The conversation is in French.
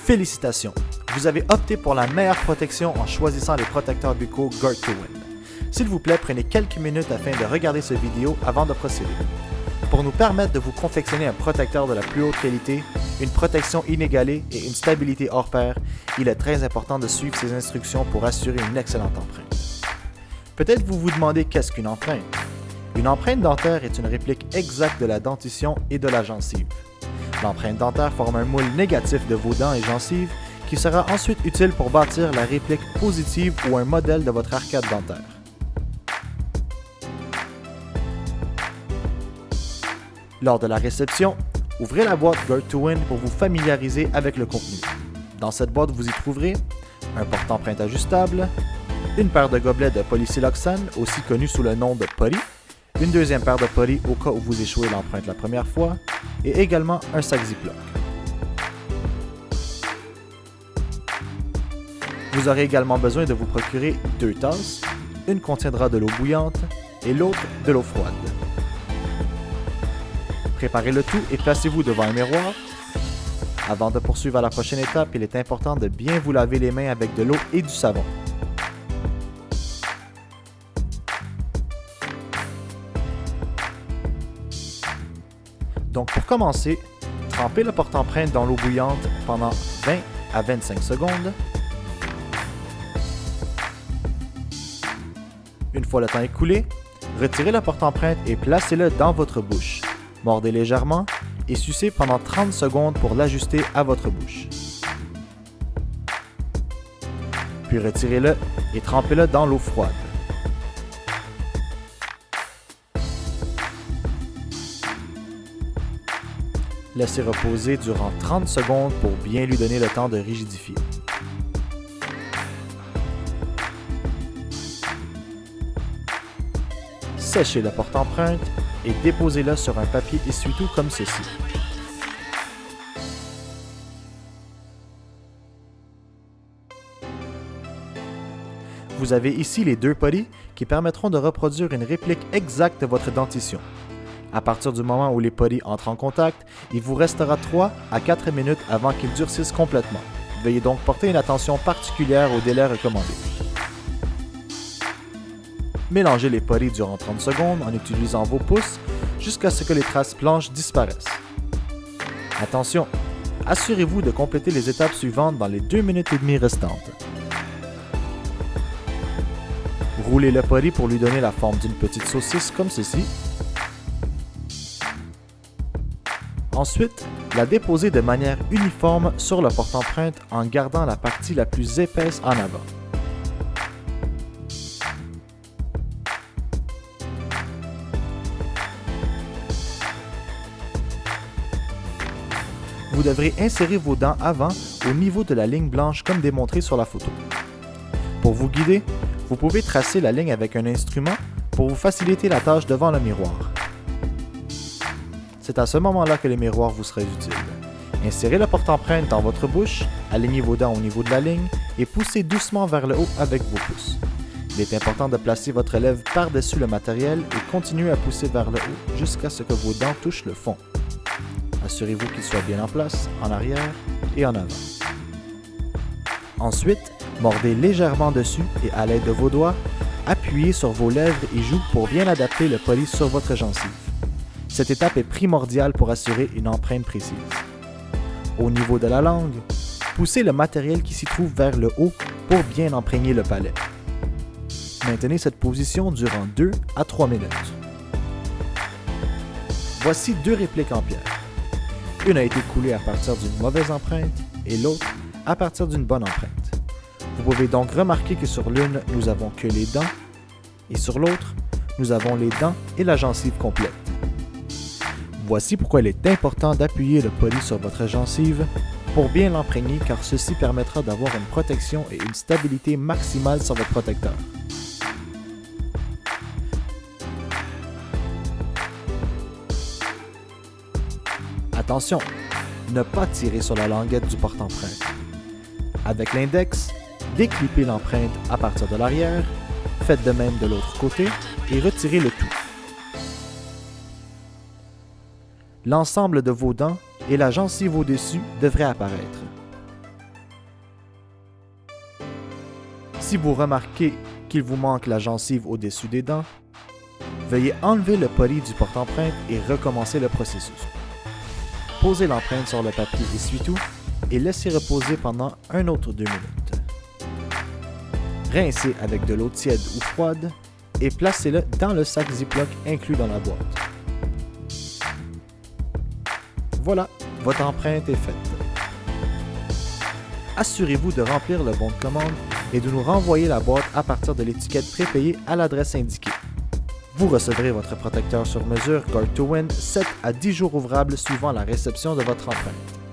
Félicitations! Vous avez opté pour la meilleure protection en choisissant les protecteurs buccaux Guard2Win. S'il vous plaît, prenez quelques minutes afin de regarder cette vidéo avant de procéder. Pour nous permettre de vous confectionner un protecteur de la plus haute qualité, une protection inégalée et une stabilité hors pair, il est très important de suivre ces instructions pour assurer une excellente empreinte. Peut-être vous vous demandez qu'est-ce qu'une empreinte? Une empreinte dentaire est une réplique exacte de la dentition et de la gencive. L'empreinte dentaire forme un moule négatif de vos dents et gencives qui sera ensuite utile pour bâtir la réplique positive ou un modèle de votre arcade dentaire. Lors de la réception, ouvrez la boîte Guard2Win pour vous familiariser avec le contenu. Dans cette boîte, vous y trouverez un porte-empreinte ajustable, une paire de gobelets de polysiloxane, aussi connu sous le nom de poly, une deuxième paire de poly au cas où vous échouez l'empreinte la première fois, et également un sac Ziploc. Vous aurez également besoin de vous procurer 2 tasses, une contiendra de l'eau bouillante et l'autre de l'eau froide. Préparez le tout et placez-vous devant un miroir. Avant de poursuivre à la prochaine étape, il est important de bien vous laver les mains avec de l'eau et du savon. Donc pour commencer, trempez le porte-empreinte dans l'eau bouillante pendant 20 à 25 secondes. Une fois le temps écoulé, retirez le porte-empreinte et placez-le dans votre bouche. Mordez légèrement et sucez pendant 30 secondes pour l'ajuster à votre bouche. Puis retirez-le et trempez-le dans l'eau froide. Laissez reposer durant 30 secondes pour bien lui donner le temps de rigidifier. Séchez le porte-empreinte et déposez-le sur un papier essuie-tout comme ceci. Vous avez ici les 2 polis qui permettront de reproduire une réplique exacte de votre dentition. À partir du moment où les polis entrent en contact, il vous restera 3 à 4 minutes avant qu'ils durcissent complètement. Veuillez donc porter une attention particulière au délai recommandé. Mélangez les polis durant 30 secondes en utilisant vos pouces jusqu'à ce que les traces blanches disparaissent. Attention, assurez-vous de compléter les étapes suivantes dans les 2 minutes et demie restantes. Roulez le poli pour lui donner la forme d'une petite saucisse comme ceci. Ensuite, la déposez de manière uniforme sur le porte-empreinte en gardant la partie la plus épaisse en avant. Vous devrez insérer vos dents avant au niveau de la ligne blanche comme démontré sur la photo. Pour vous guider, vous pouvez tracer la ligne avec un instrument pour vous faciliter la tâche devant le miroir. C'est à ce moment-là que le miroir vous sera utile. Insérez le porte-empreinte dans votre bouche, alignez vos dents au niveau de la ligne et poussez doucement vers le haut avec vos pouces. Il est important de placer votre lèvre par-dessus le matériel et continuez à pousser vers le haut jusqu'à ce que vos dents touchent le fond. Assurez-vous qu'il soit bien en place, en arrière et en avant. Ensuite, mordez légèrement dessus et à l'aide de vos doigts, appuyez sur vos lèvres et joues pour bien adapter le poli sur votre gencive. Cette étape est primordiale pour assurer une empreinte précise. Au niveau de la langue, poussez le matériel qui s'y trouve vers le haut pour bien imprégner le palais. Maintenez cette position durant 2 à 3 minutes. Voici 2 répliques en pierre. Une a été coulée à partir d'une mauvaise empreinte et l'autre à partir d'une bonne empreinte. Vous pouvez donc remarquer que sur l'une, nous avons que les dents et sur l'autre, nous avons les dents et la gencive complète. Voici pourquoi il est important d'appuyer le poli sur votre gencive pour bien l'imprégner car ceci permettra d'avoir une protection et une stabilité maximale sur votre protecteur. Attention, ne pas tirer sur la languette du porte-empreinte. Avec l'index, déclipez l'empreinte à partir de l'arrière, faites de même de l'autre côté et retirez le tout. L'ensemble de vos dents et la gencive au-dessus devraient apparaître. Si vous remarquez qu'il vous manque la gencive au-dessus des dents, veuillez enlever le poly du porte-empreinte et recommencer le processus. Posez l'empreinte sur le papier essuie-tout et laissez reposer pendant un autre 2 minutes. Rincez avec de l'eau tiède ou froide et placez-le dans le sac Ziploc inclus dans la boîte. Voilà, votre empreinte est faite. Assurez-vous de remplir le bon de commande et de nous renvoyer la boîte à partir de l'étiquette prépayée à l'adresse indiquée. Vous recevrez votre protecteur sur mesure Guard2Wind 7 à 10 jours ouvrables suivant la réception de votre empreinte.